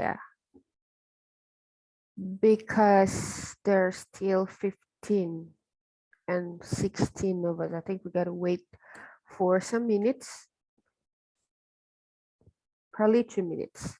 ya. Because there's still 15 and 16 of us. I think we gotta wait for some minutes, probably 2 minutes.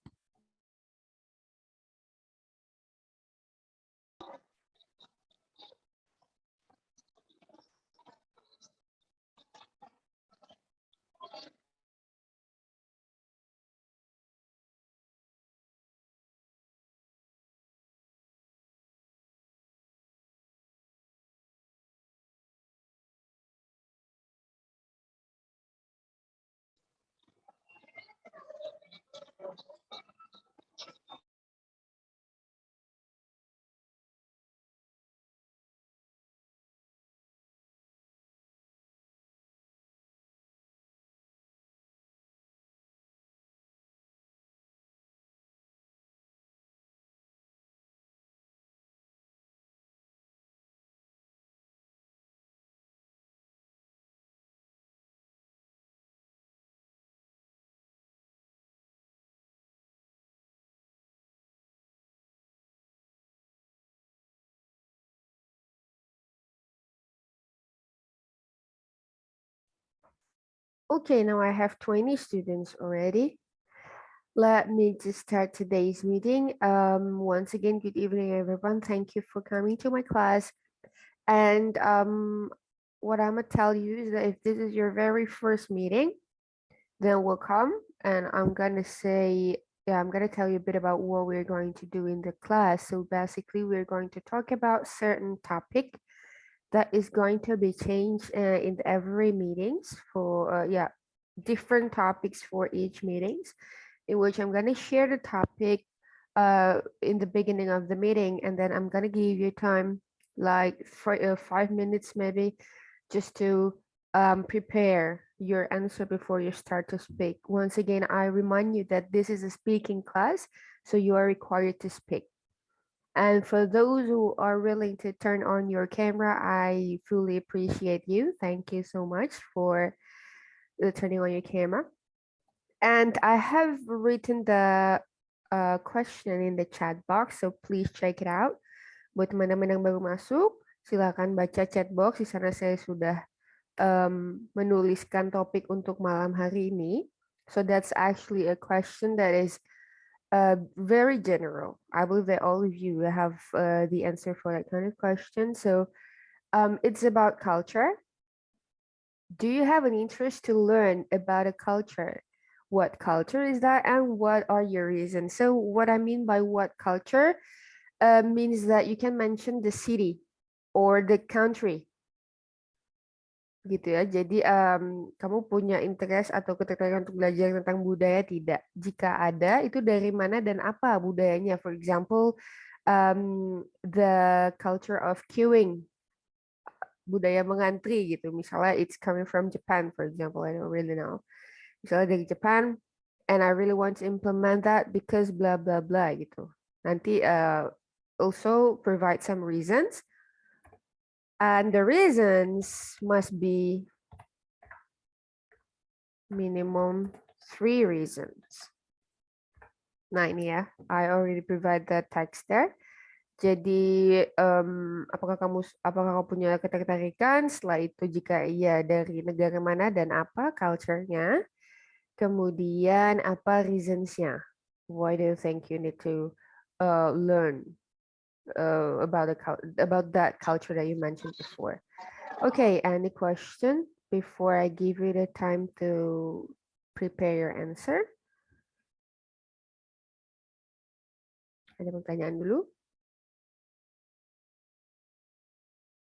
Okay, now I have 20 students already. Let me just start today's meeting. Once again, good evening, everyone. Thank you for coming to my class. And what I'm gonna tell you is that if this is your very first meeting, then welcome. And I'm gonna say, yeah, I'm gonna tell you a bit about what we're going to do in the class. So basically, we're going to talk about certain topic that is going to be changed in every meetings for different topics for each meetings, in which I'm going to share the topic in the beginning of the meeting, and then I'm going to give you time like for 5 minutes maybe just to prepare your answer before you start to speak. Once again, I remind you that this is a speaking class, so you are required to speak. And for those who are willing to turn on your camera, I fully appreciate you. Thank you so much for turning on your camera. And I have written the question in the chat box, so please check it out. Buat teman-teman yang baru masuk, silakan baca chat box. Di sana saya sudah menuliskan topik untuk malam hari ini. So that's actually a question that is very general. I believe that all of you have the answer for that kind of question. So it's about culture. Do you have an interest to learn about a culture? What culture is that and what are your reasons? So what I mean by what culture means that you can mention the city or the country. Gitu ya. Jadi kamu punya interest atau ketertarikan untuk belajar tentang budaya tidak? Jika ada, itu dari mana dan apa budayanya? For example, the culture of queuing, budaya mengantri gitu. Misalnya it's coming from Japan, for example, I don't really know. Misalnya dari Japan, and I really want to implement that because blah blah blah gitu. Nanti also provide some reasons. And the reasons must be minimum 3 reasons. Nah ini ya, I already provide the text there. Jadi apakah kamu punya ketertarikan? Setelah itu jika iya dari negara mana dan apa culture-nya? Kemudian apa reasons-nya? Why do you think you need to learn about that culture that you mentioned before? Okay, any question before I give you the time to prepare your answer? Ada pertanyaan dulu?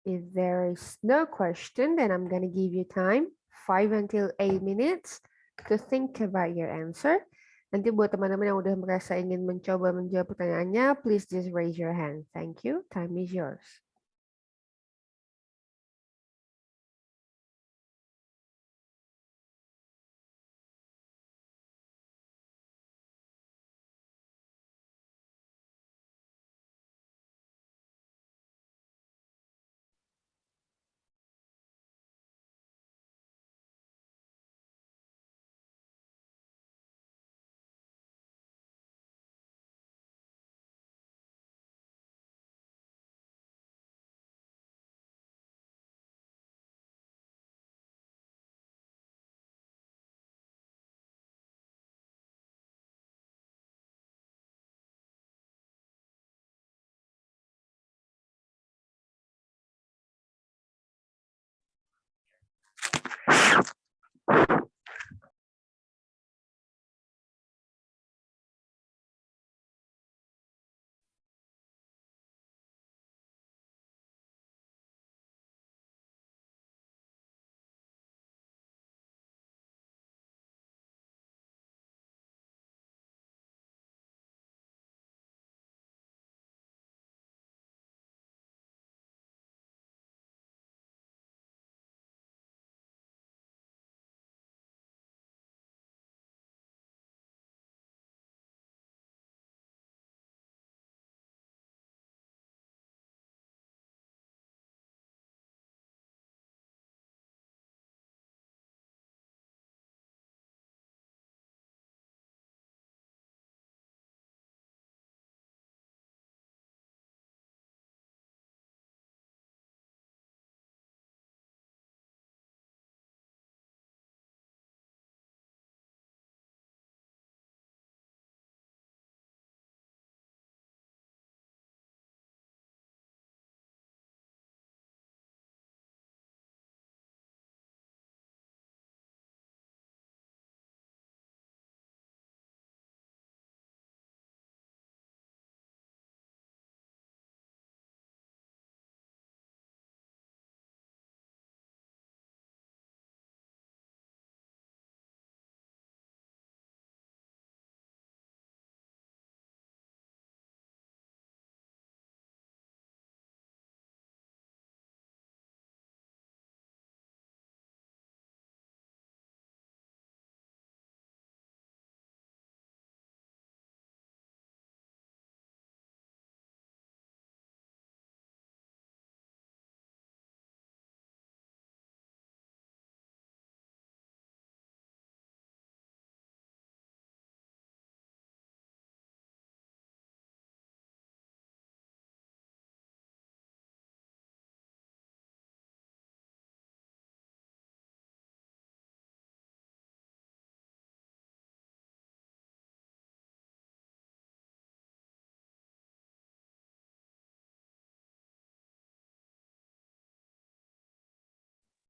If there is no question, then I'm going to give you time, 5 until 8 minutes to think about your answer. Nanti buat teman-teman yang udah merasa ingin mencoba menjawab pertanyaannya, please just raise your hand. Thank you. Time is yours.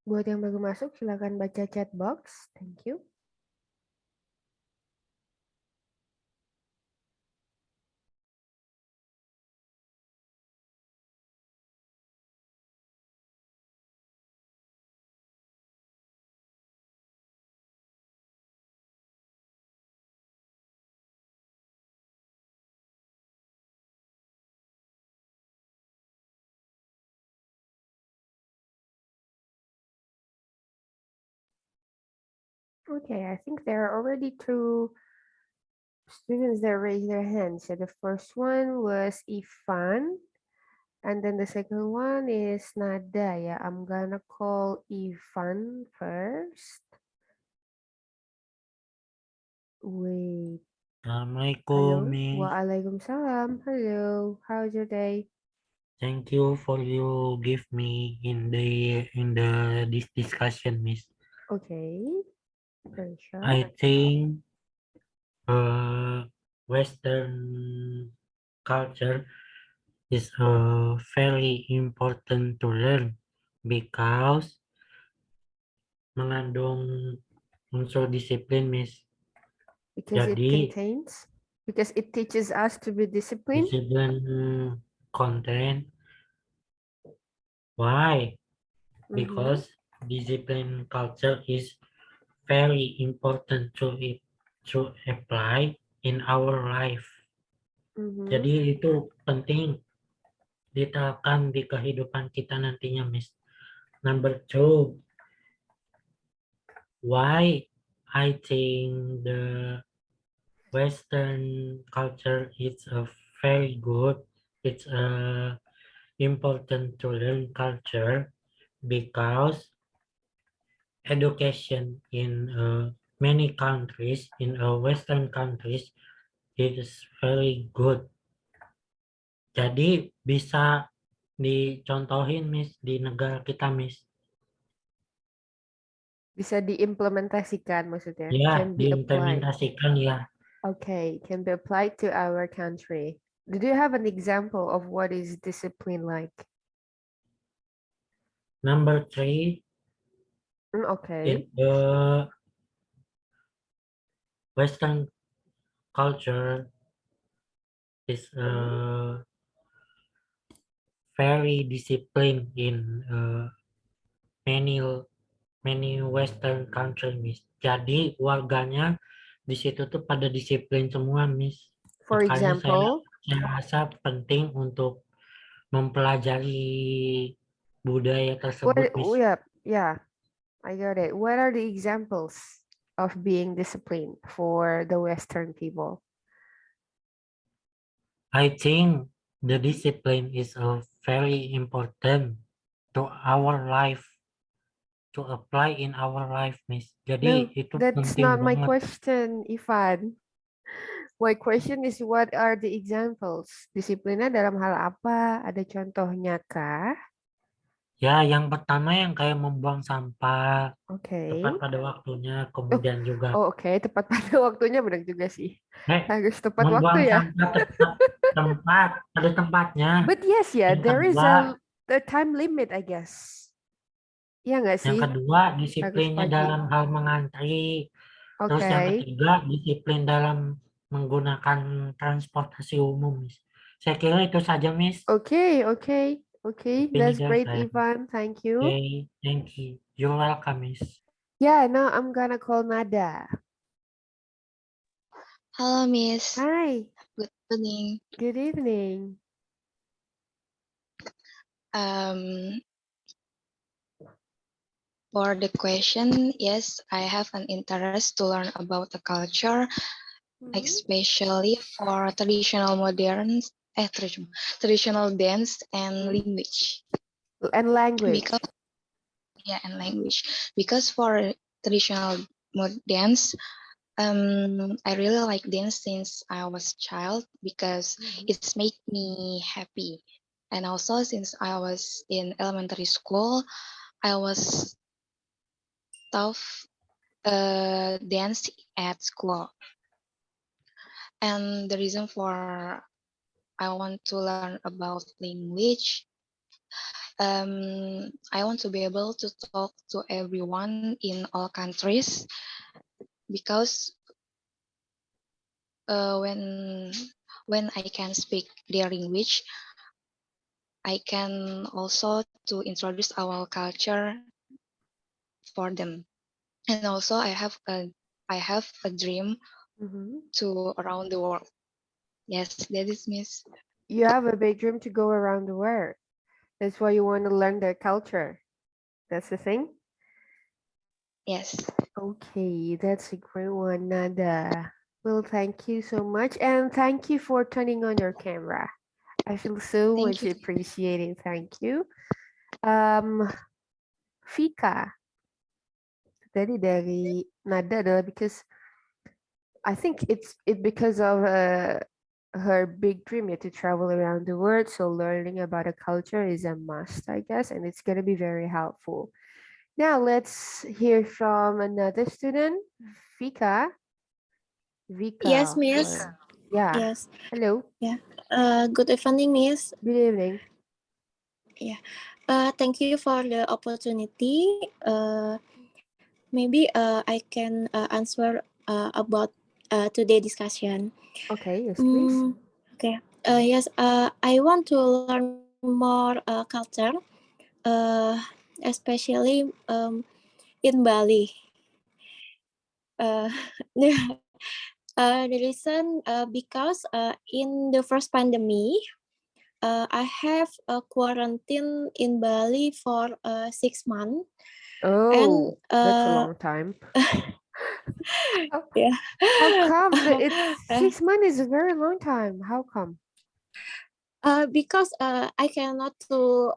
Buat yang baru masuk, silakan baca chat box. Thank you. Okay, I think there are already 2 students that raised their hands. So the first one was Ivan, and then the second one is Nada. Yeah, I'm gonna call Ivan first. Wait, Assalamualaikum, hello? Miss. Waalaikumsalam. Hello, how's your day? Thank you for you give me in this discussion, Miss. Okay, very sure. I think Western culture is very important to learn because mengandung unsur disiplin, Miss. Because it Jadi contains, because it teaches us to be disciplined. disiplin content. Why? Mm-hmm, Because discipline culture is very important to apply in our life. mm-hmm. Jadi itu penting diterapkan di kehidupan kita nantinya, Miss. Number two, why I think the Western culture is a very good. It's important to learn culture because education in many countries, in Western countries, is very good. Jadi bisa dicontohin, Miss, di negara kita, Miss. Bisa diimplementasikan maksudnya, Ya, can be applied. diimplementasikan ya. Okay, can be applied to our country. Do you have an example of what is discipline like? Number three is Okay. the Western culture is Mhm, very disciplined in many many Western country, Miss. Jadi warganya di situ tuh pada disiplin semua, Miss. For Makanya example, saya rasa penting untuk mempelajari budaya what? tersebut, Oh, Miss. yeah, I got it. What are the examples of being disciplined for the Western people? I think the discipline is a very important to our life, to apply in our life, Miss. No, Jadi itu that's penting not my banget. question, Ivan. My question is what are the examples? Disiplinnya dalam hal apa? Ada contohnya kah? Ya, yang pertama yang kayak membuang sampah tepat Oke. pada waktunya, Oh, kemudian juga oh oke, tepat pada waktunya benar juga sih. eh Harus tepat waktu membuang ya. sampah tepat tempat pada tempatnya. But yes, yeah, Yang there is kedua, a time limit, I guess. Iya nggak yang sih? kedua Harus disiplinnya pagi. dalam hal mengantri. Terus Oke. yang ketiga, disiplin dalam menggunakan transportasi umum, Miss. Saya kira itu saja, Miss. Okay, okay, okay. Ini That's dari great, saya. Ivan. Thank you. Okay, thank you. You're welcome, Miss. Yeah, now I'm gonna call Nada. Halo Miss, Hi, good evening. good evening. Um, for the question, yes, I have an interest to learn about the culture, Mhm. especially for traditional dance and Mhm. language. And language. Because and language. Because for traditional dance, I really like dance since I was a child because Mhm. it's make me happy. And also since I was in elementary school, I was taught dance at school. And the reason for I want to learn about language I want to be able to talk to everyone in all countries because when I can speak their language, I can also to introduce our culture for them. And also I have a dream Mhm. to around the world. Yes, that is Miss. You have a big dream to go around the world. That's why you want to learn their culture. That's the thing? Yes. Okay, that's a great one, Nada. Well, thank you so much. And thank you for turning on your camera. I feel so Thank much you. appreciating. Thank you. Um, Fika, tadi dari Nada adalah because I think it because of her big dream to travel around the world. So learning about a culture is a must, I guess, and it's gonna be very helpful. Now let's hear from another student, Vika. Yes, Vika, Miss. yeah. Yes. Hello. Yeah. Good evening, Miss. Good evening. Yeah. Thank you for the opportunity. Maybe I can answer about today discussion. Okay, yes, please. Okay. Yes. I want to learn more culture, uh, especially in Bali. Uh, the reason because in the first pandemic, I have a quarantine in Bali for 6 months, and Oh, that's a long time. How, yeah, how come? It's uh, 6 months is a very long time. How come? because I cannot to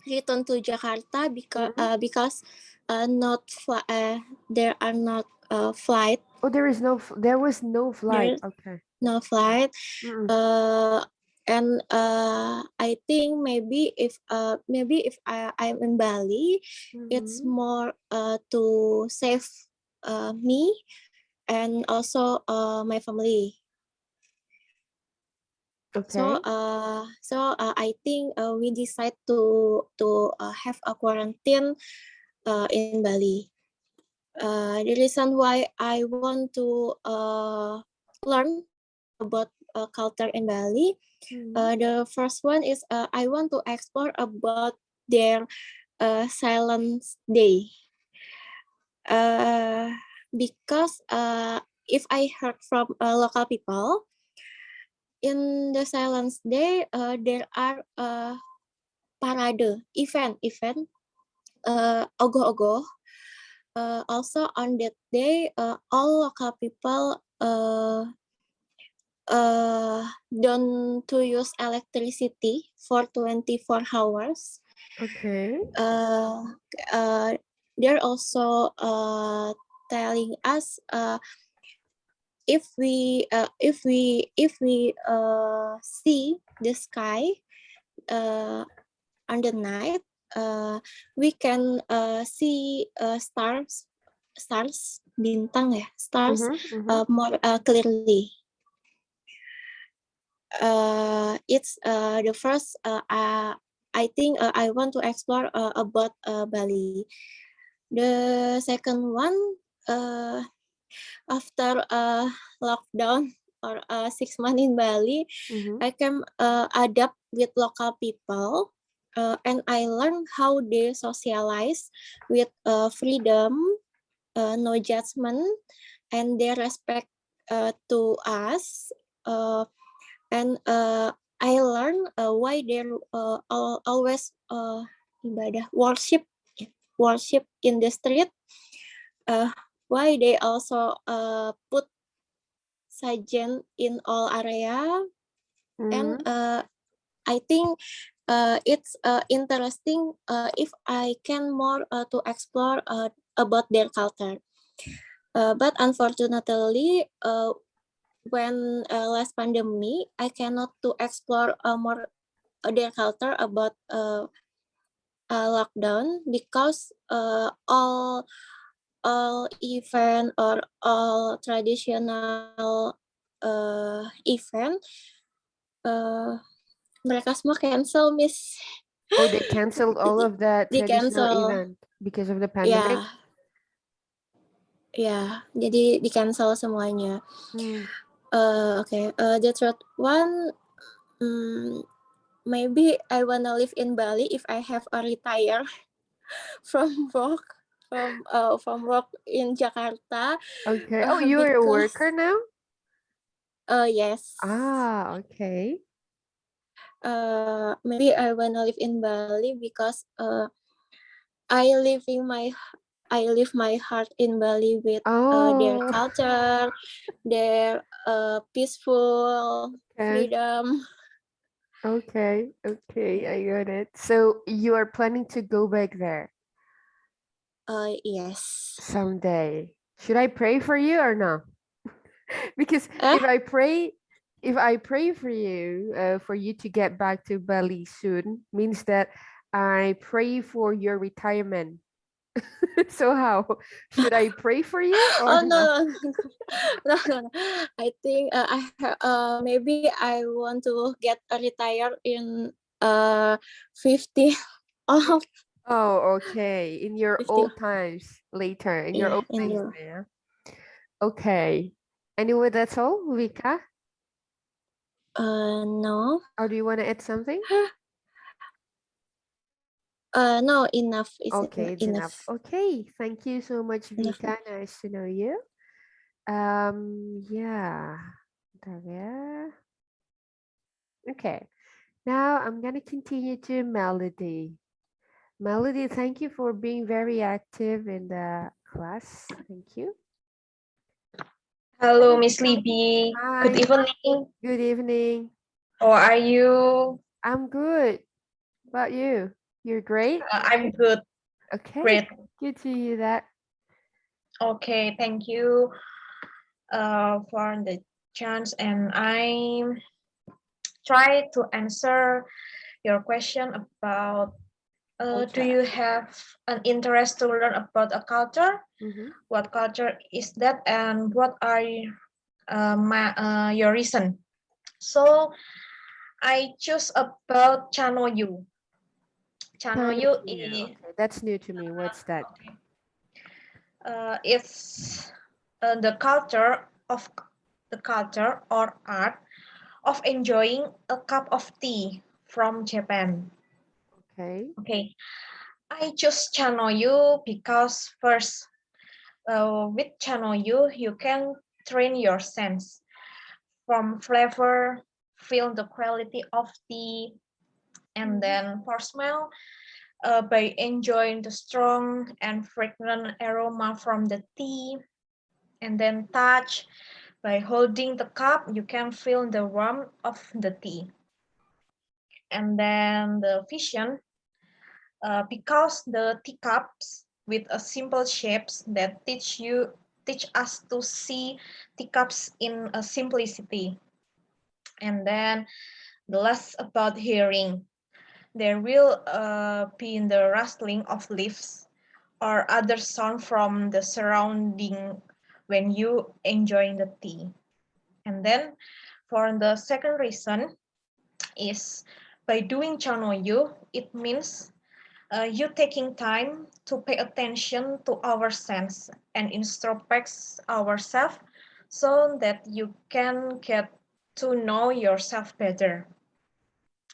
return to Jakarta Mhm. because there are not flight. Oh, there was no flight. There's Okay. no flight. Mm-mm. Uh, and I think maybe if I'm in Bali, it's Mhm. more to save me and also my family. Okay. I think we decide to have a quarantine in Bali. The reason why I want to learn about culture in Bali. Mhm. The first one is I want to explore about their silence day. Uh, because if I heard from local people, in the silence day there are parade event ogoh-ogoh. Also on that day, all local people don't to use electricity for 24 hours. Okay. Uh, uh, they're also telling us if we see the sky on the night, we can see stars bintang ya stars Mhm. Mhm. more clearly. It's the first I think I want to explore about Bali. The second one, uh, after lockdown or 6 months in Bali, Mhm. I can adapt with local people, and I learn how they socialize with freedom, no judgment, and they respect to us. And I learn why they're always ibadah worship in the street. Uh, why they also put sajen in all area, and Mhm. I think it's interesting if I can more to explore about their culture. But unfortunately, when last pandemic, I cannot to explore more their culture about lockdown because all event or all traditional event uh, mereka semua cancel, Miss. Oh, they canceled all of the Di traditional cancel. event because of the pandemic. Ya, jadi di cancel semuanya. Hmm. Okay. The third one, maybe I wanna live in Bali if I have a retire from work from work in Jakarta. Okay. Oh, you're a Because worker now? yes. Okay. Maybe I wanna live in Bali because I live my heart in Bali with their Oh, culture, their peaceful okay. freedom. Okay. I got it. So you are planning to go back there Yes. someday. Should I pray for you or no? Because Eh? if I pray for you to get back to Bali soon, means that I pray for your retirement. So how should I pray for you or Oh no? no. I think maybe I want to get retired in 50 of Oh, okay. In your 50. old times later, in your Yeah, old in days, your yeah. Okay. Anyway, that's all, Vika. no. Or do you want to add something? No, enough is Okay, it's enough. enough. Okay, thank you so much, Enough. Vika. Nice to know you. Yeah. Bentar ya. Okay. Now I'm gonna continue to Melody. Melody, thank you for being very active in the class. Thank you. Hello, Miss Libby. Good Hi. evening. Good evening. How are you? I'm good. About you? You're great? I'm good. Okay. Great. Good to hear that. Okay, thank you for the chance, and I try to answer your question about do Culture. you have an interest to learn about a culture? Mhm. What culture is that, and what are your reason? So I choose about Chanoyu. Chanoyu Yeah, is okay. That's new to me. What's that? it's the culture or art of enjoying a cup of tea from Japan. Okay. Okay, I choose Chanoyu because first, with Chanoyu you can train your sense from flavor, feel the quality of tea, and then for smell, by enjoying the strong and fragrant aroma from the tea, and then touch. By holding the cup, you can feel the warmth of the tea. And then the vision, because the teacups with a simple shapes that teach us to see teacups in a simplicity. And then the last about hearing, there will be in the rustling of leaves or other sound from the surrounding when you enjoying the tea. And then for the second reason is by doing Chanoyu, it means you taking time to pay attention to our sense and introspect ourselves so that you can get to know yourself better.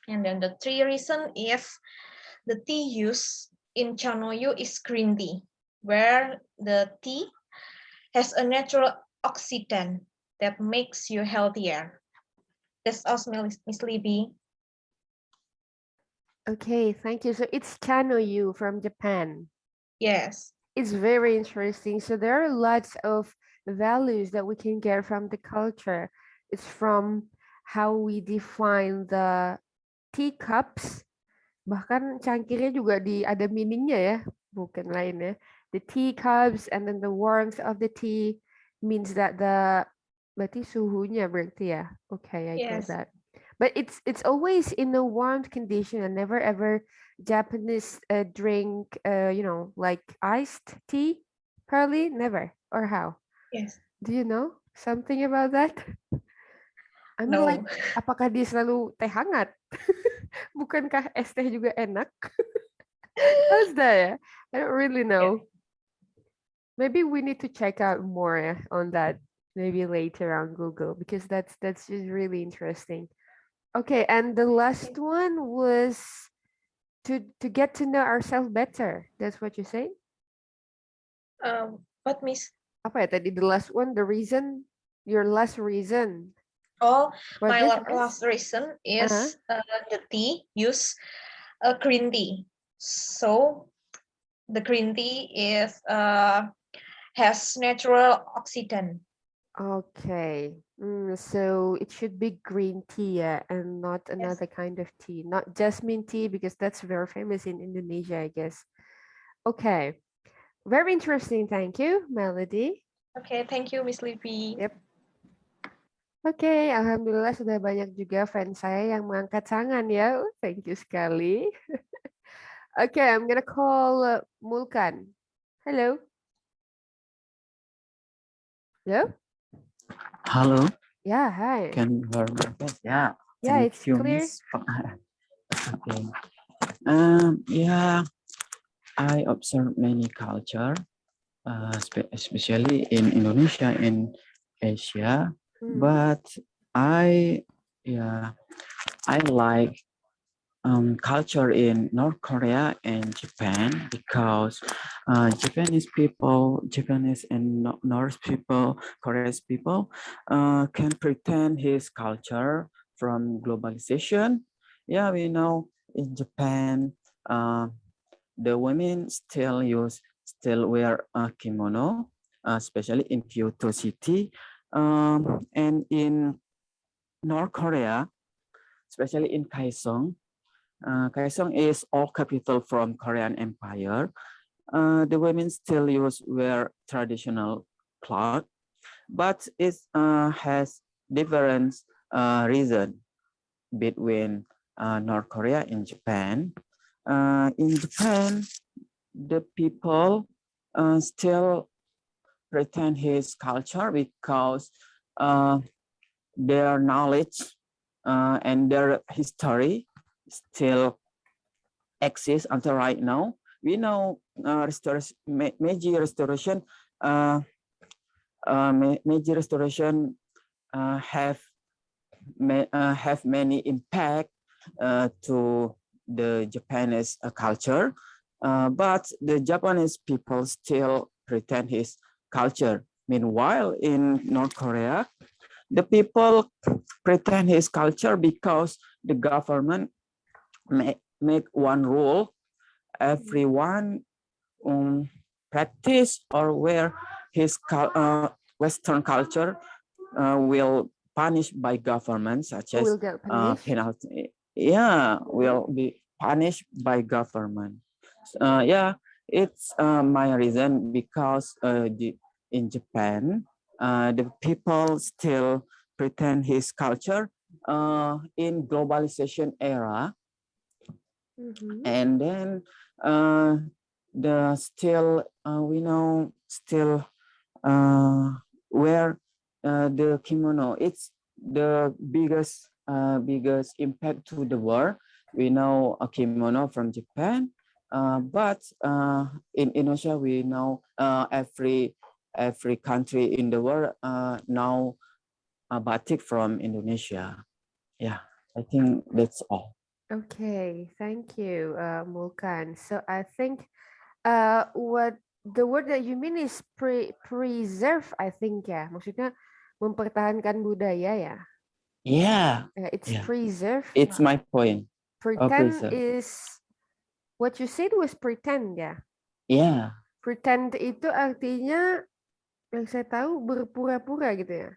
And then the three reason is the tea used in Chanoyu is green tea, where the tea has a natural oxidant that makes you healthier. That's all, Miss Libby. Okay, thank you. So it's Chanoyu from Japan. Yes. It's very interesting. So there are lots of values that we can get from the culture. It's from how we define the teacups. Bahkan cangkirnya juga ada meaningnya ya, bukan lain ya. The teacups and then the warmth of the tea means that berarti suhunya berarti ya. Okay, I get Yes. that. But it's always in a warm condition and never ever Japanese drink like iced tea. Probably never. Or how? Yes. Do you know something about that? I mean, like, No. apakah dia selalu teh hangat? Bukankah es teh juga enak? How's that? Yeah? I don't really know. Maybe we need to check out more on that maybe later on Google because that's just really interesting. Okay, and the last one was to get to know ourselves better. That's what you say? What, Miss? Apa ya tadi the last one, the reason, your last reason. Oh, What my this was? last reason is the tea use green tea. So the green tea is has natural oxidant. Okay. So it should be green tea, yeah, and not Yes. another kind of tea, not jasmine tea, because that's very famous in Indonesia, I guess. Okay. Very interesting. Thank you, Melody. Okay, thank you, Miss Libby. Yep. Oke, alhamdulillah sudah banyak juga fans saya yang mengangkat tangan ya. Thank you sekali. Oke, I'm gonna call Mulkan. Hello. Hello? Hello, Yeah, hi. can you hear me? Yeah, Yeah, thank it's you, clear. Miss. Okay. Yeah, I observe many culture, especially in Indonesia and Asia, but I, yeah, I like culture in North Korea and Japan because Japanese and North people, Korean people can pretend his culture from globalization. Yeah, we know in Japan, the women still wear a kimono, especially in Kyoto City, and in North Korea, especially in Kaesong. Kaesong is old capital from Korean Empire. The women still wear traditional cloth, but it has different reason between North Korea and Japan. In Japan, the people still retain his culture because their knowledge and their history still exists until right now. We know Meiji Restoration, Meiji Restoration have many impact to the Japanese culture, but the Japanese people still pretend his culture. Meanwhile, in North Korea, the people pretend his culture because the government make one rule: everyone practice or wear his Western culture will punished by government, such as Will get punished. penalty. Yeah, will be punished by government. Yeah, it's my reason because in Japan, the people still pretend his culture in globalization era, and then the still we know still wear the kimono. It's the biggest impact to the world. We know a kimono from Japan, but in Indonesia we know every country in the world now a batik from Indonesia. Yeah, I think that's all. Okay, thank you, Mulkan. So I think what the word that you mean is preserve, I think ya. Maksudnya mempertahankan budaya ya. Yeah. It's Yeah. preserve. It's my point. Pretend Preserve. is what you said was pretend ya. Yeah. Pretend itu artinya yang saya tahu berpura-pura gitu ya.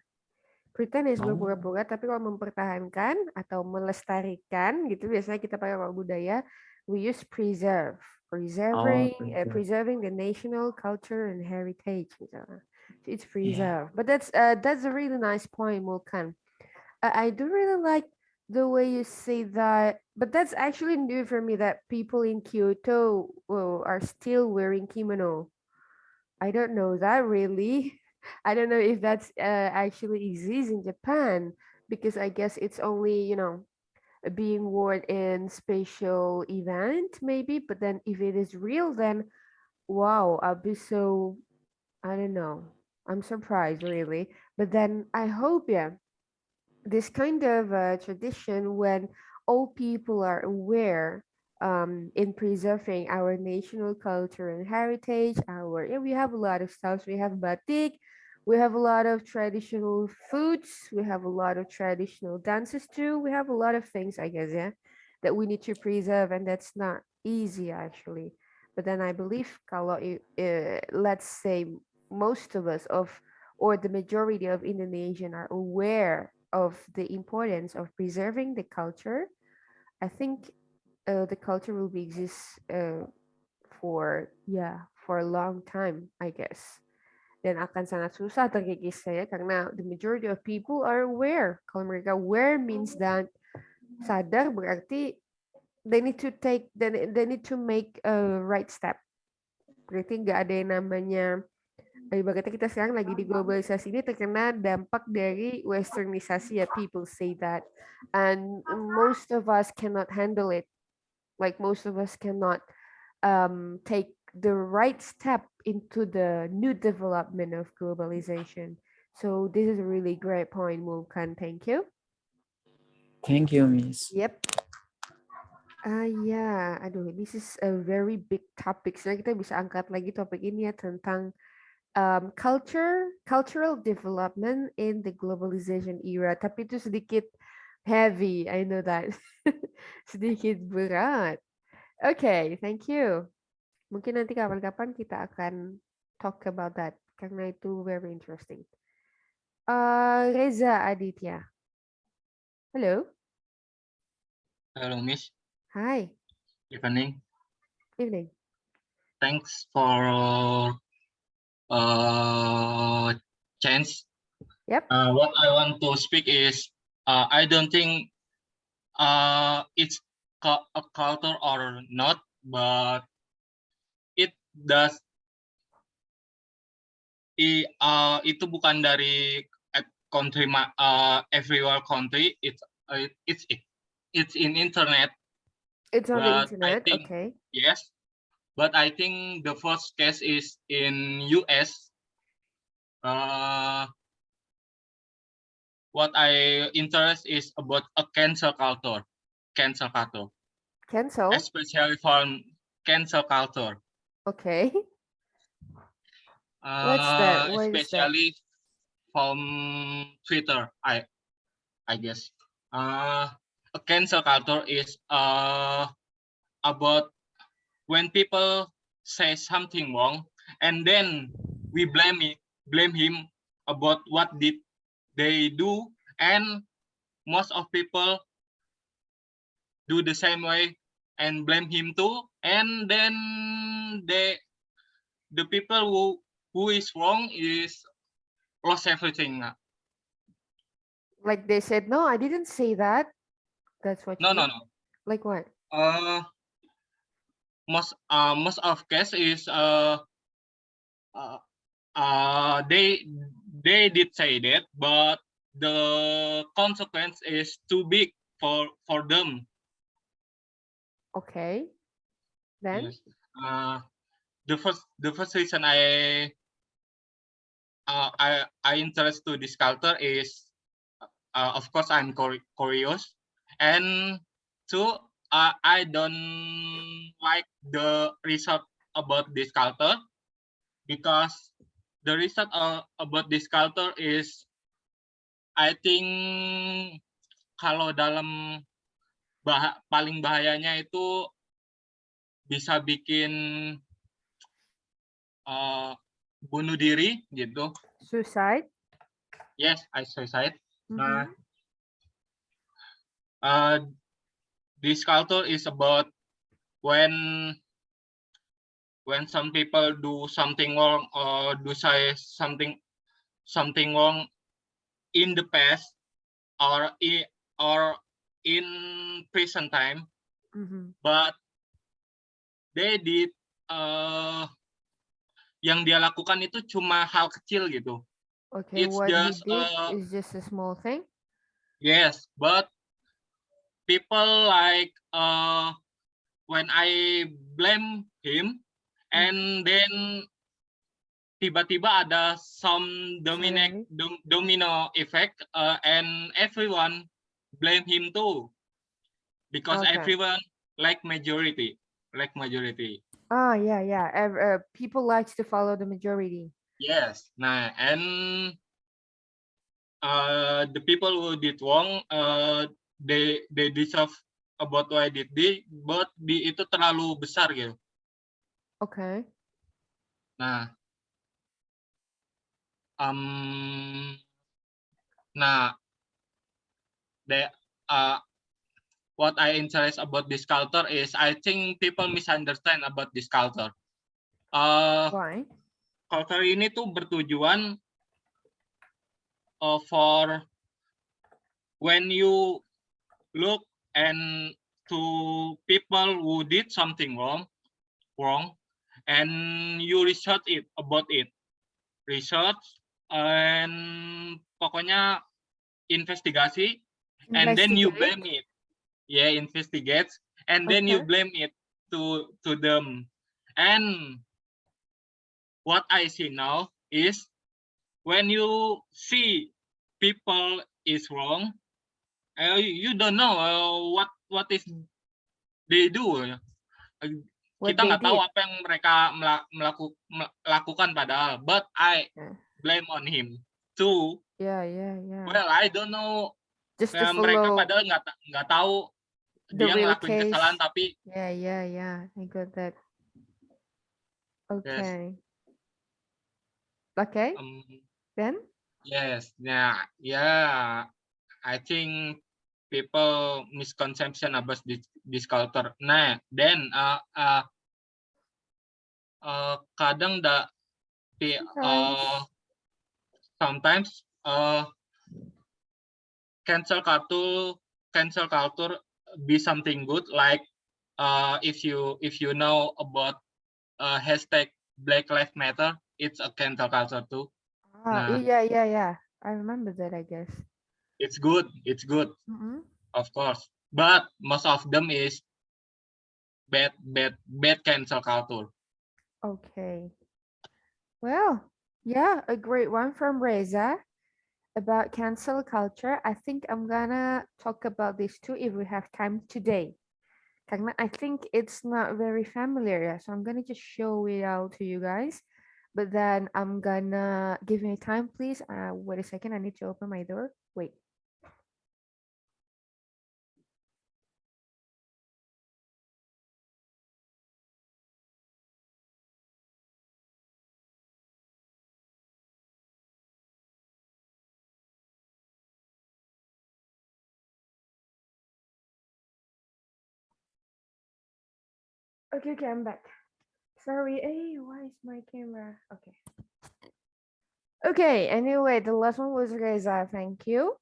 Pretend is berpura-pura, tapi kalau mempertahankan atau melestarikan gitu biasanya kita pakai kalau budaya, we use preserve, preserving the national culture and heritage misalnya. So it's preserve. But that's a really nice point, Mulkan. I do really like the way you say that, but that's actually new for me that people in Kyoto are still wearing kimono. I don't know that really. I don't know if that's actually exists in Japan because I guess it's only, being worn in special event, maybe. But then if it is real, then wow, I'll be so, I don't know. I'm surprised, really. But then I hope, yeah, this kind of tradition when all people are aware in preserving our national culture and heritage. Yeah, we have a lot of stuff. We have batik, we have a lot of traditional foods, we have a lot of traditional dances too. We have a lot of things, I guess, yeah, that we need to preserve, and that's not easy actually. But then I believe kalau let's say most of us of or the majority of Indonesian are aware of the importance of preserving the culture, I think the culture will be exist for a long time, I guess. Dan akan sangat susah terkikis saya karena the majority of people are aware. Kalau mereka aware means that sadar berarti they need to make a right step. Berarti nggak ada yang namanya ibaratnya kita sekarang lagi di globalisasi ini terkena dampak dari westernisasi ya, people say that, and most of us cannot handle it, like most of us cannot take the right step into the new development of globalization. So this is a really great point, Mulkan. Thank you. Thank you, Miss. Yep. Ya, aduh, this is a very big topic. Sebenarnya kita bisa angkat lagi topik ini ya tentang cultural development in the globalization era. Tapi itu sedikit heavy, I know that. Sedikit berat. Okay, thank you. Mungkin nanti kapan-kapan kita akan talk about that karena itu very interesting. Reza Aditya. Hello. Hello, Miss. Hi. Evening. Evening. Thanks for chance. Yep. What I want to speak is I don't think it's a culture or not, but it does. Itu bukan dari country everywhere country. It's in internet. It's on the But internet. I think, Okay. yes, but I think the first case is in US. What I interest is about a cancel culture. Cancel. Especially from cancel culture. Okay. What's that? What is that? Especially from Twitter, I guess. A cancel culture is about when people say something wrong and then we blame him about what did they do, and most of people do the same way and blame him too, and then the people who is wrong is lost everything. Like they said, no, I didn't say that. That's what you No. Like what? Most of case is they did say that, but the consequence is too big for them. Okay. Then? Yes. The first reason I interest to this culture is of course I'm curious, and two, I don't like the result about this culture, because the result about this culture is, I think kalau dalam paling bahayanya itu bisa bikin bunuh diri gitu. Suicide? Yes, I suicide. Mm-hmm. This culture is about when some people do something wrong or do say something wrong in the past or in present time, but they did yang dia lakukan itu cuma hal kecil gitu. Okay, It's what just he did is just a small thing. Yes, but people like when I blame him, and then tiba-tiba ada some domino effect, and everyone blame him too, because everyone like majority. Ah, yeah. People likes to follow the majority. Yes. Nah, and the people who did wrong, they deserve about what I did, but itu terlalu besar gitu. Okay. Nah, what I interest about this culture is I think people misunderstand about this culture. Why? Culture ini tuh bertujuan for when you look and to people who did something wrong, and you research about it, and pokoknya investigasi, and then you blame it. Yeah, investigates, and then you blame it to them. And what I see now is when you see people is wrong, you don't know what is they do. Kita nggak tahu apa yang mereka melakukan padahal, but I blame on him too. Yeah. Well, I don't know. Just to mereka follow padahal nggak tahu the dia real ngelakuin case. kesalahan, tapi Yeah. I got that. Okay. Yes. Okay. Then? Yes. Yeah. I think people misconception about this culture. Nah, then kadang sometimes cancel culture be something good, like if you know about hashtag Black Lives Matter, it's a cancel culture too. Yeah. I remember that, I guess. It's good. Of course, but most of them is bad cancel culture. Okay. Well, yeah, a great one from Reza about cancel culture. I think I'm gonna talk about this too if we have time today. Karena I think it's not very familiar, so I'm gonna just show it out to you guys. But then I'm gonna give me time, please. Wait a second, I need to open my door. Wait. Okay, I'm back. Sorry, hey, why is my camera? Okay, anyway, the last one was Reza, thank you.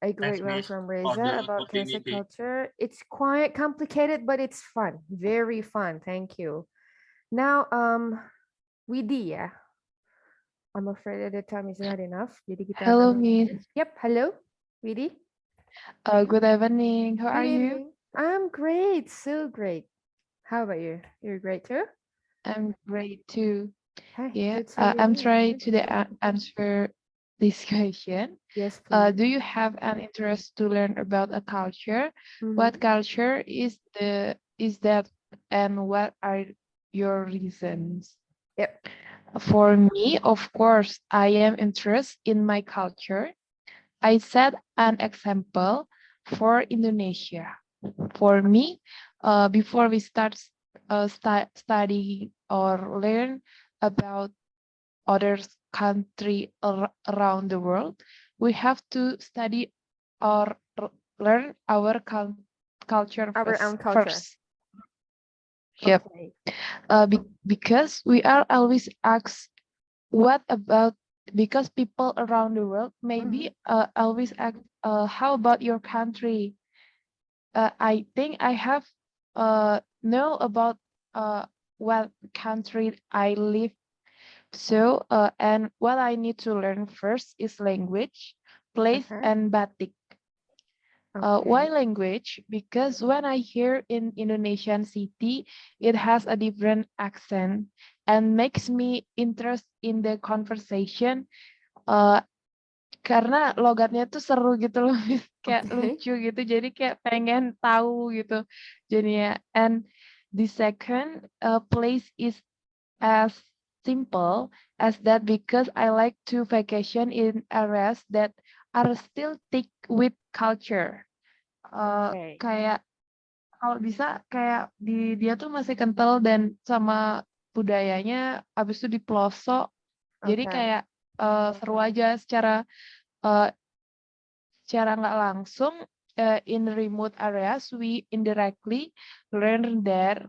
A great one from Reza about cancel culture. It's quite complicated, but it's fun, very fun, thank you. Now, Widi, yeah. I'm afraid that the time is not enough. Jadi kita Hello, akan... Miss. Yep, hello, Widi. Good evening. How are you? I'm great, so great. How about you? You're great too? I'm great too. Hey, Yeah, good to hear I'm you. trying to answer this question. Yes, please. Do you have an interest to learn about a culture? Mhm. What culture is that, and what are your reasons? Yep. For me, of course, I am interested in my culture. I set an example for Indonesia. For me, before we start studying or learn about other country around the world, we have to study or learn our culture Our own culture. first. Yep. Okay. Because we are always asked, what about, because people around the world maybe always ask, how about your country? I think I have know about what country I live. So and what I need to learn first is language, place, and batik. Why Okay. language? Because when I hear in Indonesian city, it has a different accent and makes me interest in the conversation. Karena logatnya tuh seru gitu loh, Miss. Kayak Okay. lucu gitu. Jadi kayak pengen tahu gitu. Jadinya. And the second place is as simple as that because I like to vacation in areas that are still thick with culture. Okay. Kayak kalau bisa kayak dia tuh masih kental dan sama budayanya, habis itu di pelosok. Jadi Okay. kayak seru aja uh, secara nggak langsung in remote areas we indirectly learn there.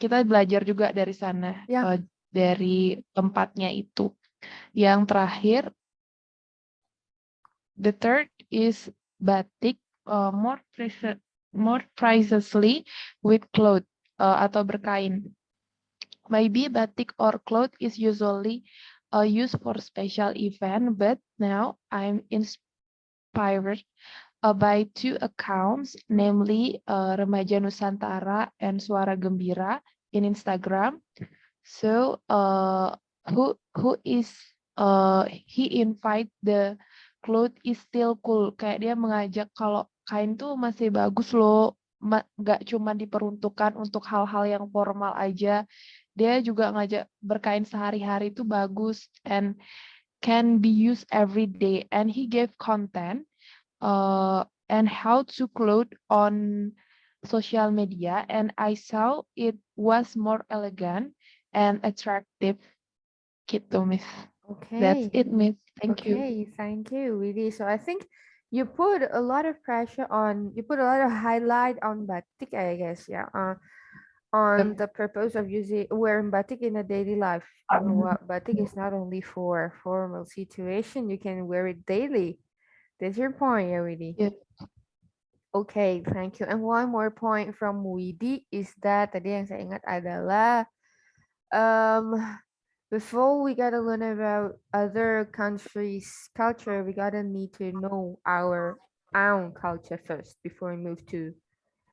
Kita belajar juga dari sana, Yeah. dari tempatnya itu. Yang terakhir, the third is batik, more precisely with cloth atau berkain. Maybe batik or cloth is usually used for special event, but now I'm inspired by two accounts, namely Remaja Nusantara and Suara Gembira in Instagram. So who is he invite the cloth is still cool. Kayak dia mengajak kalau kain tuh masih bagus loh, nggak cuma diperuntukkan untuk hal-hal yang formal aja. Dia juga ngajak berkain sehari-hari itu bagus and can be used every day. And he gave content and how to clothe on social media, and I saw it was more elegant and attractive gitu, Miss. That's Okay. it, Miss. Thank you. Okay. Thank you, really. So I think you put a lot of pressure on, you put a lot of highlight on batik, I guess. Yeah. On the purpose of using wearing batik in a daily life. What batik is not only for formal situation, you can wear it daily. That's your point, yeah, really. Yeah. Okay, thank you. And one more point from Widi is that tadi yang saya ingat adalah before we gotta learn about other countries' culture, we gotta need to know our own culture first before we move to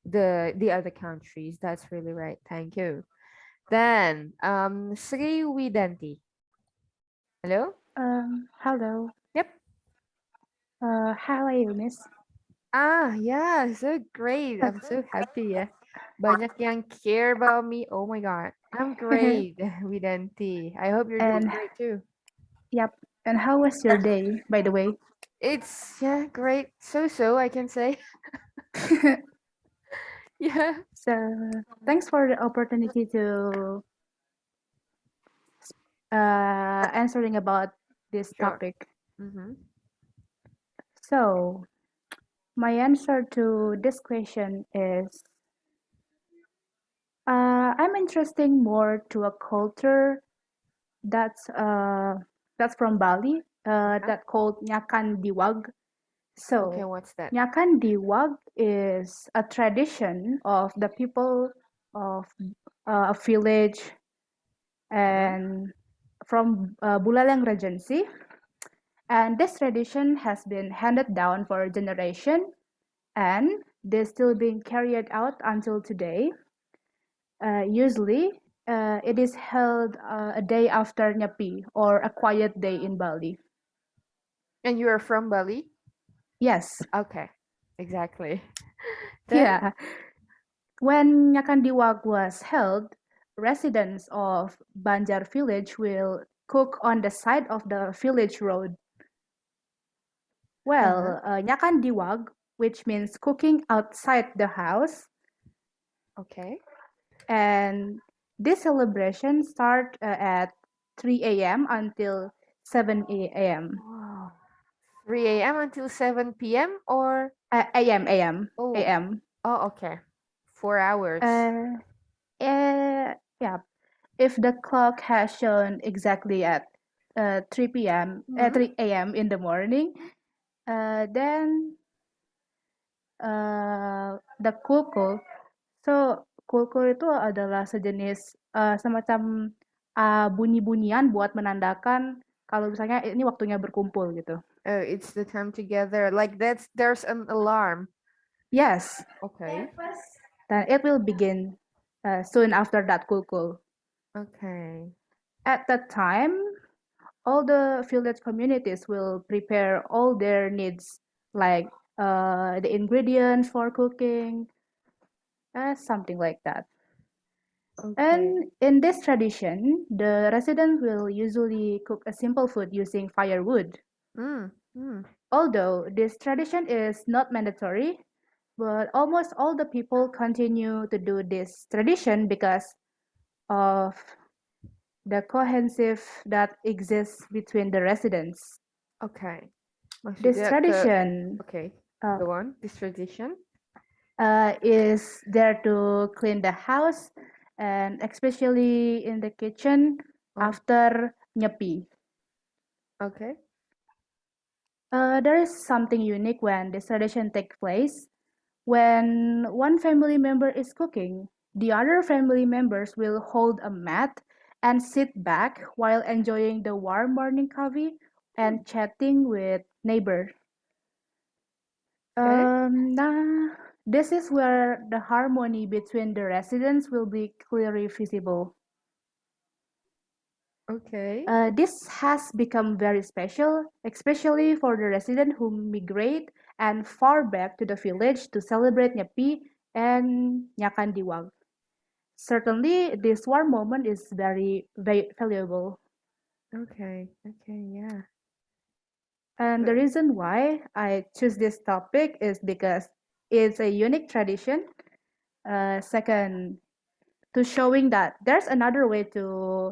the other countries. That's really right. Thank you. Then Sri Widanti. Hello? Hello. Yep. How are you, Miss? Yeah, so great. I'm so happy ya. Banyak yang care about me. Oh my God. I'm great, Widanti. I hope you're doing And great too. yep. And how was your day, by the way? It's yeah, great. So I can say. Yeah. So thanks for the opportunity to answering about this Sure. topic. Mm-hmm. So my answer to this question is I'm interested more to a culture that's from Bali that called Nyakan Diwag. Okay, So what's that? Nyakan Diwag is a tradition of the people of a village and from Buleleng Regency. And this tradition has been handed down for a generation and they're still being carried out until today. Usually, it is held a day after Nyepi or a quiet day in Bali. And you are from Bali? Yes. Okay, exactly. Then? Yeah. When Nyakan Diwag was held, residents of Banjar village will cook on the side of the village road. Well, Nyakan Diwag, which means cooking outside the house. Okay. And this celebration start at 3 a.m. until 7 a.m. Wow. 3 a.m. until 7 p.m. or a.m. Oh. a.m. Oh, okay. 4 hours. Yeah. If the clock has shown exactly at 3 p.m. 3 a.m. in the morning, then the kulkul. So kulkul itu adalah sejenis semacam bunyi-bunyian buat menandakan kalau misalnya ini waktunya berkumpul gitu. Oh, it's the time together. Like there's an alarm. Yes, Okay. then it will begin soon after that kukul. Okay. At that time, all the village communities will prepare all their needs, like the ingredients for cooking, something like that. Okay. And in this tradition, the residents will usually cook a simple food using firewood. Mm. Mm. Although this tradition is not mandatory, but almost all the people continue to do this tradition because of the cohesive that exists between the residents. Okay. This Maksudnya tradition okay. uh, Go on. This tradition. is there to clean the house and especially in the kitchen Oh. after nyepi. Okay. There is something unique when this tradition takes place. When one family member is cooking, the other family members will hold a mat and sit back while enjoying the warm morning coffee and chatting with neighbors. Okay. This is where the harmony between the residents will be clearly visible. Okay. This has become very special, especially for the residents who migrate and far back to the village to celebrate Nyepi and Nyakan Diwag. Certainly, this warm moment is very valuable. Okay. Okay. Yeah. And the reason why I choose this topic is because it's a unique tradition. Second, to showing that there's another way to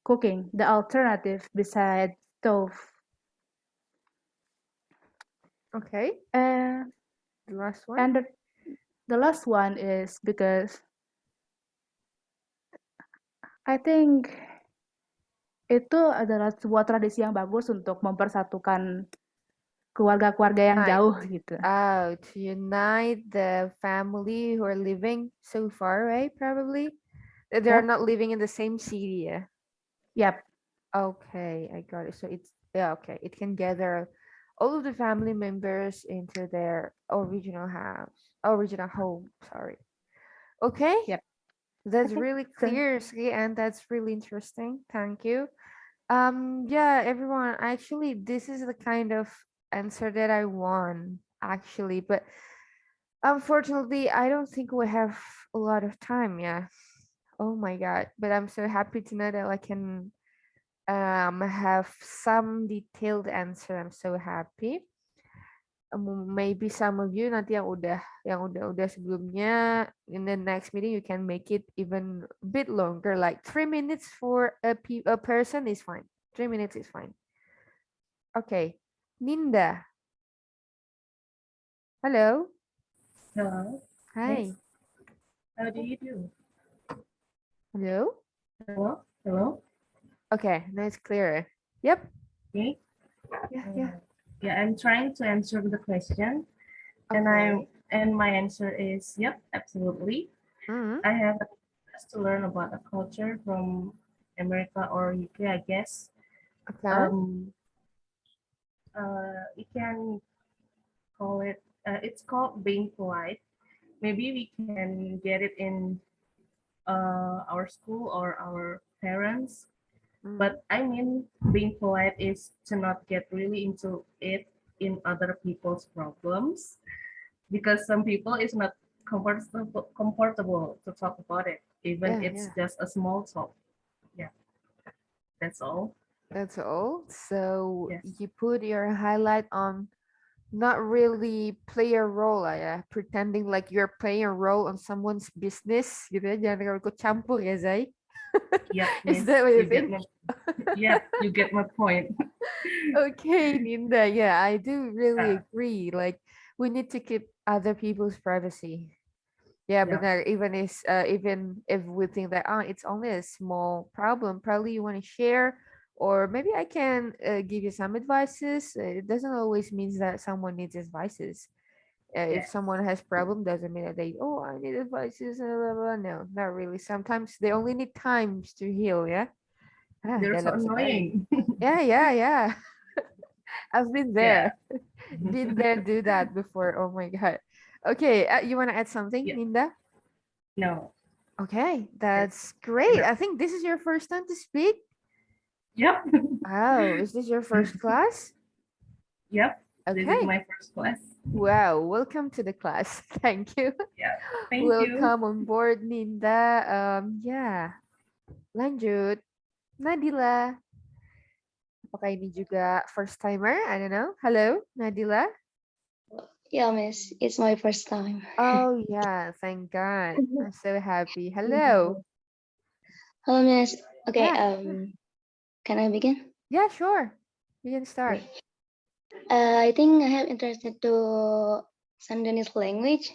cooking, the alternative besides stove. Okay. Uh, The last one. and the last one is because I think itu adalah sebuah tradisi yang bagus untuk mempersatukan keluarga-keluarga yang Unite. jauh gitu. To unite the family who are living so far, right? Probably. They're Yep. not living in the same city, yeah. Yep. Okay, I got it. So it's yeah, okay. It can gather all of the family members into their original home, sorry. Okay. Yep. That's Okay. really So, clear, Sri, and that's really interesting. Thank you. Yeah, everyone, actually, this is the kind of answer that I want, actually, but unfortunately, I don't think we have a lot of time, yeah. Oh my God, but I'm so happy to know that I can have some detailed answer. I'm so happy. Maybe some of you nanti yang udah sebelumnya in the next meeting you can make it even a bit longer, like 3 minutes for a person is fine. 3 minutes is fine. Okay, Ninda. Hello. Hello. Hi. Yes. How do you do? Hello. Hello. Hello. Okay, now it's clearer. Yep. Okay. Yeah. Yeah, I'm trying to answer the question, Okay. and my answer is yep, absolutely. Mhm. I have to learn about a culture from America or UK, I guess. Okay. You can call it. It's called being polite. Maybe we can get it in our school or our parents. Mhm. But I mean, being polite is to not get really into it in other people's problems, because some people is not comfortable to talk about it, even it's Yeah. just a small talk. Yeah, that's all. That's all. So Yes. you put your highlight on not really play a role lah ya, pretending like you're playing a role on someone's business gitu ya, jangan terlalu ikut campur ya Zai. Yep, Is miss. that what you You get think? yeah, you get my point. Okay, Ninda, yeah, I do really Uh, agree. Like we need to keep other people's privacy. Yeah, but yeah, now even if we think that it's only a small problem, probably you want to share, or maybe I can give you some advices. It doesn't always mean that someone needs advices. If yes. someone has problem, doesn't mean that they I need advices. Blah, blah, blah. No, not really. Sometimes they only need times to heal. Yeah. They're so Dalam sekali. annoying. Yeah. I've been Yeah. there. Been there, do that before. Oh my God. Okay, you want to add something, Yeah. Ninda? No. Okay, It's that's great. I think this is your first time to speak. Yep. Oh, is this your first class? Yep. This is Okay. my first class. Wow, welcome to the class. Thank you. Yeah. Thank you. Welcome on board, Ninda. Yeah. Lanjut. Nadila. Apakah ini juga first timer? I don't know. Hello, Nadila. Yeah, miss, it's my first time. Oh yeah, thank God. I'm so happy. Hello. Hello, miss. Okay, Yeah. can I begin? Yeah, sure. You can start. Okay. I think I have interested to Sundanese language,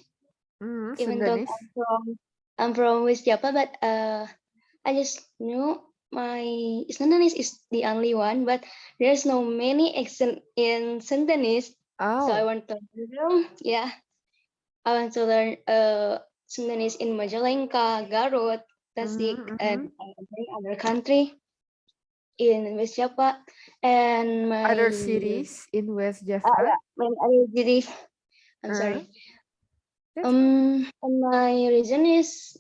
even though Sundanese. I'm from West Java, but I just knew my Sundanese is the only one, but there's no many accent in Sundanese. So I Oh. want to learn. Yeah, I want to learn Sundanese in Majalengka, Garut, Tasik, and many other country in West Java, and my Other cities in West Java. when other cities. I'm sorry. That's And my reason is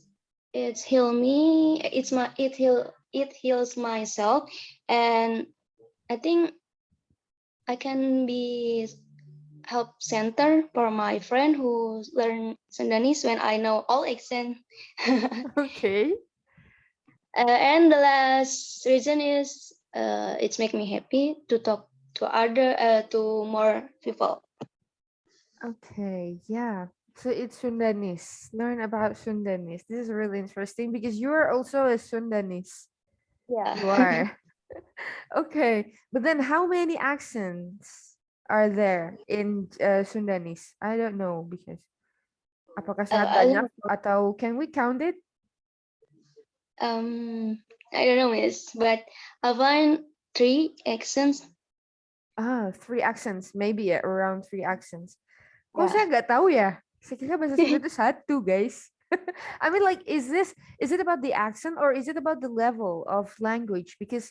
it's heal me. It heals myself, and I think I can be help center for my friend who learn Sundanese when I know all accent. Okay. And the last reason is it's make me happy to talk to more people. Okay, yeah. So it's Sundanese. Learn about Sundanese. This is really interesting because you are also a Sundanese. Yeah. You are. Okay, but then how many accents are there in Sundanese? I don't know because apakah sangat I banyak don't know. atau can we count it? I don't know, miss, but I find 3 accents. Ah, 3 accents, maybe ya, around 3 accents. Kok Yeah. saya nggak tahu ya? Saya kira bahasa Sunda itu satu, guys. I mean, like, is it about the accent or is it about the level of language? Because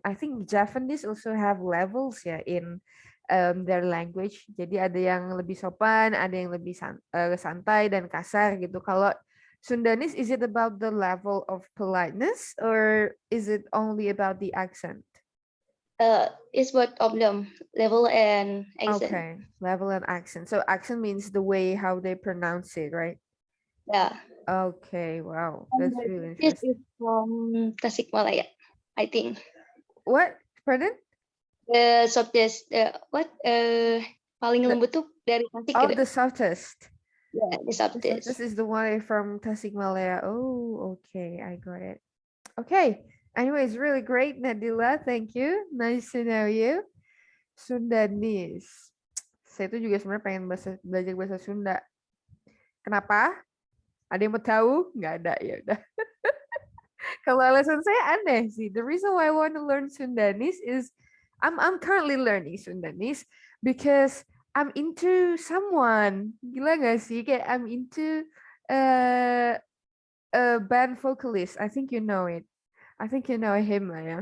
I think Japanese also have levels ya in their language. Jadi ada yang lebih sopan, ada yang lebih santai dan kasar gitu. Kalau Sundanese, is it about the level of politeness or is it only about the accent? It's both of them, level and accent. Okay, level and accent. So accent means the way how they pronounce it, right? Yeah. Okay, wow, that's really This interesting. is from Tasikmalaya, I think. What? Pardon? The softest, paling lembut tuh dari Tasik Oh, gitu. the softest. Yeah, the softest. This is the one from Tasikmalaya. Oh, okay, I got it. Okay. Anyways, really great, Nadila. Thank you. Nice to know you. Sundanese. Saya tuh juga sebenarnya pengen belajar bahasa Sunda. Kenapa? Ada yang mau tahu? Nggak ada, ya udah. Kalau alasan saya aneh sih. The reason why I want to learn Sundanese is I'm currently learning Sundanese because I'm into someone. Gila gak sih? Kayak I'm into a band vocalist. I think you know it. I think you know him lah ya.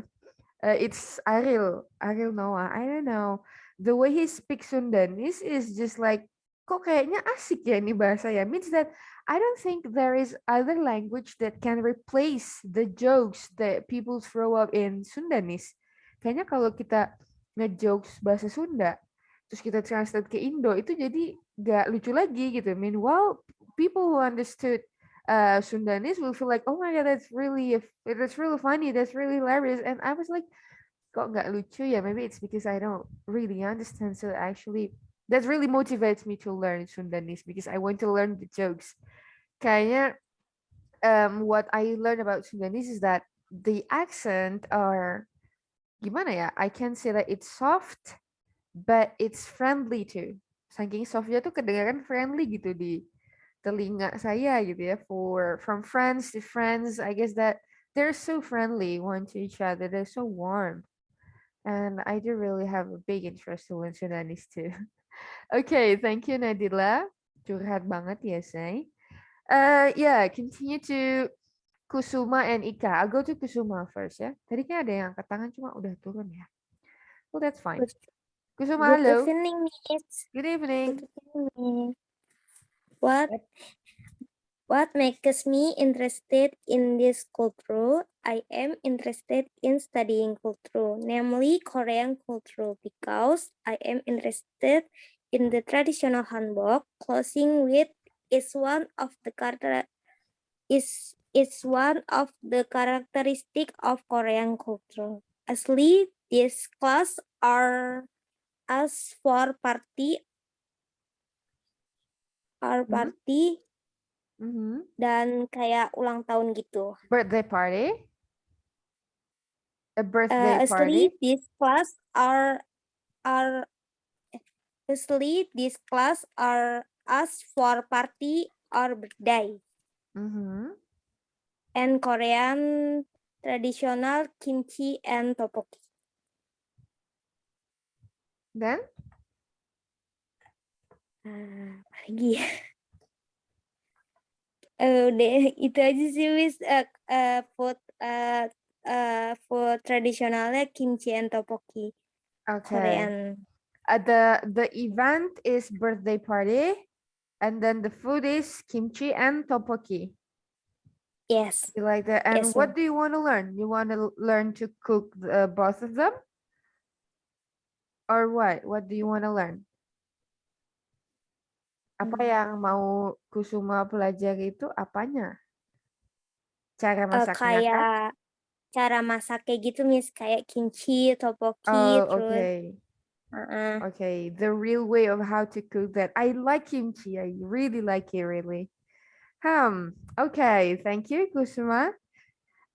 It's Ariel Noah. I don't know. The way he speaks Sundanese is just like, kok kayaknya asik ya ini bahasa ya. Means that I don't think there is other language that can replace the jokes that people throw up in Sundanese. Kayaknya kalau kita ngejokes bahasa Sunda, terus kita translate ke Indo, itu jadi gak lucu lagi gitu. Meanwhile, people who understood Sundanese will feel like, oh my god, that's really funny, that's really hilarious. And I was like, kok nggak lucu ya? Maybe it's because I don't really understand. So actually, that really motivates me to learn Sundanese because I want to learn the jokes. Kayaknya what I learned about Sundanese is that the accent are gimana ya? I can say that it's soft, but it's friendly too. Saking softnya tuh kedengaran friendly gitu di telinga saya gitu ya. From friends to friends, I guess that they're so friendly one to each other. They're so warm. And I do really have a big interest to learn Sundanese too. Okay, thank you Nadila. Curhat banget ya, say. Yeah, continue to Kusuma and Ika. I'll go to Kusuma first ya. Tadi kan ada yang angkat tangan cuma udah turun ya. Well, that's fine. Kusuma, Good hello. evening, Miss. Good evening. Good evening. What makes me interested in this culture? I am interested in studying culture, namely Korean culture, because I am interested in the traditional hanbok. Closing with is one of the one of the characteristic of Korean culture. Asli, these class are as for party dan kayak ulang tahun gitu. Birthday party? A birthday Asli, party? these class are as for party or birthday. And Korean traditional kimchi and tteokbokki. Then? Lagi. Udah itu aja sih Miss. Food tradisionalnya kimchi and tteokbokki. Okay. Korean. The event is birthday party, and then the food is kimchi and tteokbokki. Yes. You like that? And Yes, what do you want to learn? You want to learn to cook both of them? Or what? What do you want to learn? Apa yang mau Kusuma pelajari itu apanya? Cara masaknya kan? Kayak cara masak kayak gitu Miss, kayak kimchi, Oh, tteokbokki, terus okay. Okay, the real way of how to cook that. I like kimchi. I really like it, really. Okay, thank you, Kusuma.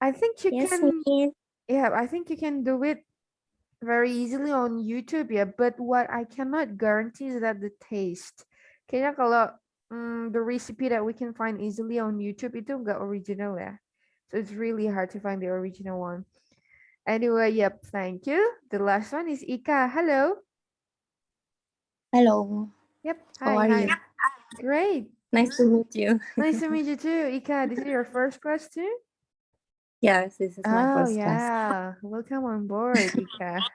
I think you Yes, can, Miss. yeah, I think you can do it very easily on YouTube, yeah. But what I cannot guarantee is that the taste. Kayaknya kalau the recipe that we can find easily on YouTube itu nggak original ya. So it's really hard to find the original one. Anyway, yep, thank you. The last one is Ika. Hello. Hello. Yep. How are you? Great. Nice to meet you. Nice to meet you too, Ika. This is your first class too? Yes, this is my Oh, first class. yeah. Welcome on board, Ika.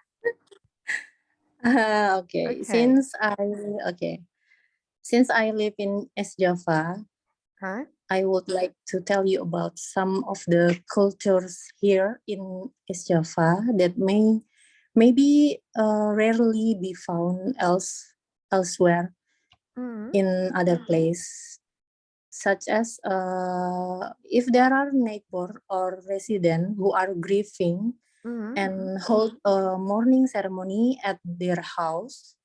Okay. Okay. Since I live in East Java, Huh? I would like to tell you about some of the cultures here in East Java that maybe rarely be found elsewhere in other place, such as if there are neighbor or resident who are grieving and hold a mourning ceremony at their house,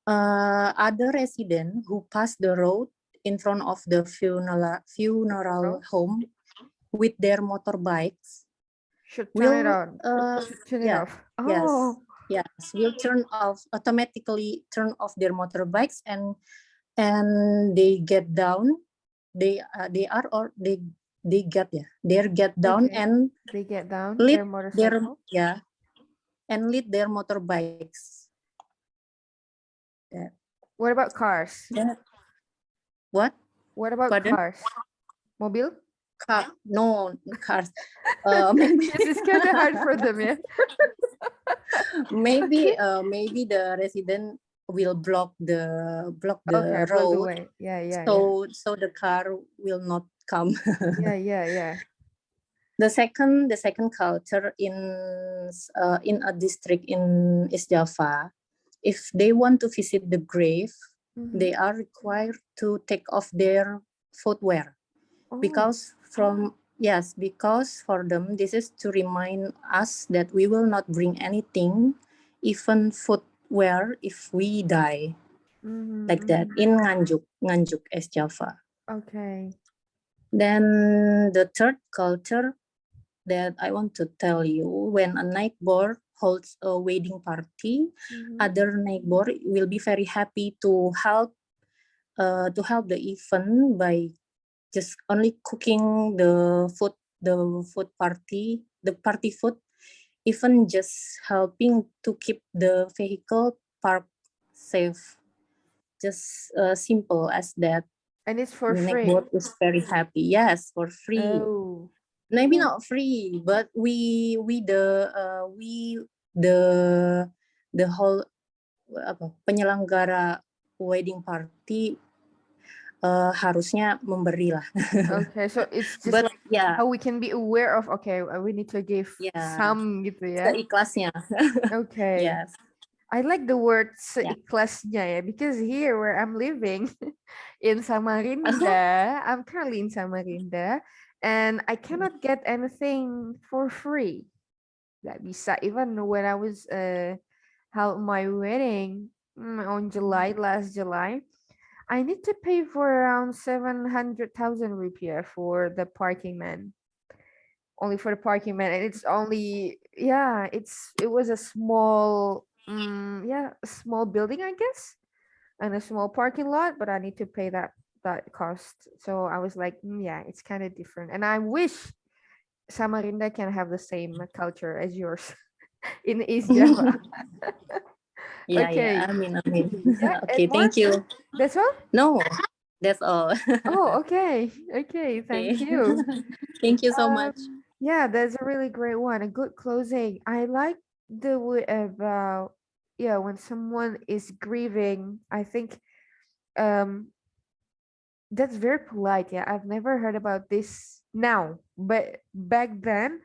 other resident who pass the road in front of the funeral home with their motorbikes should turn it on. Turn it yeah, off. yes, will automatically turn off their motorbikes and they get down. They get down Okay. and They get down lead their motorcycle. and lead their motorbikes. What about cars? What? What about Pardon? cars? Mobil? No, cars. Maybe This is kind of hard for them, yeah. maybe the resident will block the Okay, block the road. way. Yeah. So the car will not come. Yeah. The second culture in a district in East Java, if they want to visit the grave, they are required to take off their footwear because for them this is to remind us that we will not bring anything, even footwear, if we die. Like that in Nganjuk, East Java. Okay. Then the third culture that I want to tell you, when a neighbor holds a wedding party, other neighbor will be very happy to help the event by just only cooking the party food, even just helping to keep the vehicle parked safe. Just simple as that. And it's for free. Neighbor is very happy. Yes, for free. Oh. Maybe not free, but we penyelenggara wedding party harusnya memberi lah. Okay, so it's just But like yeah, how we can be aware of, okay, we need to give some gitu ya. seikhlasnya. Okay. Yes. I like the word Yeah. seikhlasnya ya, because here where I'm living in Samarinda, I'm currently in Samarinda, and I cannot get anything for free. Gak bisa, even when I was held my wedding on last July, I need to pay for around 700,000 rupiah for the parking man. Only for the parking man, and it's only it was a small a small building, I guess, and a small parking lot, but I need to pay that cost. So I was like, yeah, it's kind of different, and I wish Samarinda can have the same culture as yours in East Java. Yeah, Okay. yeah. Amin. Yeah, Okay, and more? thank you. That's all? No, that's all. Oh, okay. Okay, thank Okay. you. Thank you so much. Yeah, that's a really great one. A good closing. I like the way about when someone is grieving. I think that's very polite. Yeah, I've never heard about this now, but back then,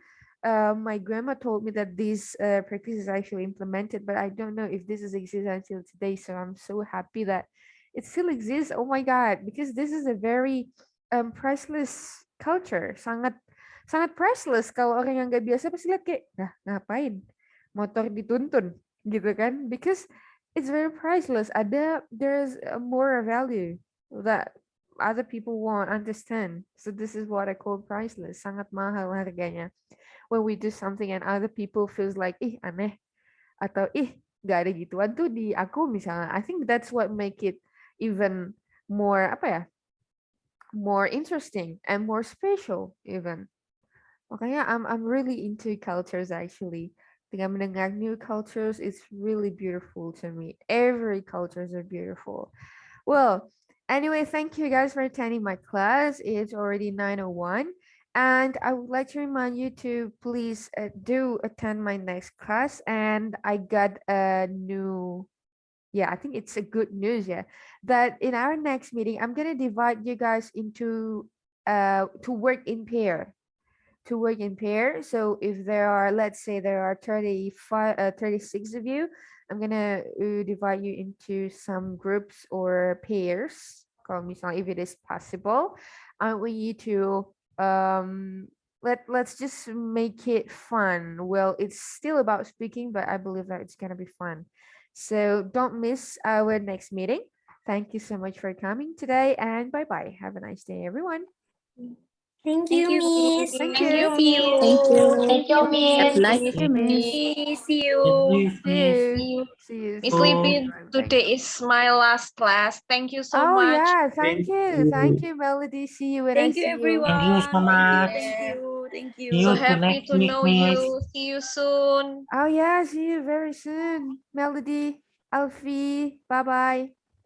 my grandma told me that this practice is actually implemented, but I don't know if this is exists until today. So I'm so happy that it still exists. Oh my God, because this is a very priceless culture. Sangat sangat priceless. Kalau orang yang nggak biasa pasti lihat kayak, nah ngapain motor dituntun gitu kan? Because it's very priceless. There's a more value that other people won't understand. So this is what I call priceless. Sangat mahal harganya. When we do something and other people feels like, ih aneh, atau ih gak ada gituan tuh di aku misalnya. I think that's what make it even more more interesting and more special even. Makanya I'm really into cultures actually. Dengan mendengar new cultures, it's really beautiful to me. Every cultures are beautiful. Well, anyway, thank you guys for attending my class. It's already 9:01. And I would like to remind you to please do attend my next class. And I got a new, I think it's a good news, that in our next meeting, I'm going to divide you guys into to work in pair. So if there are, let's say there are 36 of you, I'm gonna divide you into some groups or pairs. Kalau misalnya, if it is possible, I want you to let's just make it fun. Well, it's still about speaking, but I believe that it's gonna be fun. So don't miss our next meeting. Thank you so much for coming today, and bye bye. Have a nice day, everyone. Thank you, Miss. Thank Thank you. you, Miss. Thank you. Thank you, Have Miss. a nice Thank you, Miss. See you. See you. See you. Miss See you. Libby, Bye-bye. today is my last class. Thank you so Oh much. yeah, thank you. Thank you, Melody. See you when I Thank you, see you. everyone. Thank you so much. Thank you. See So you to happy next to week, know Miss. you. See you soon. Oh yeah, see you very soon. Melody, Alfie, bye bye.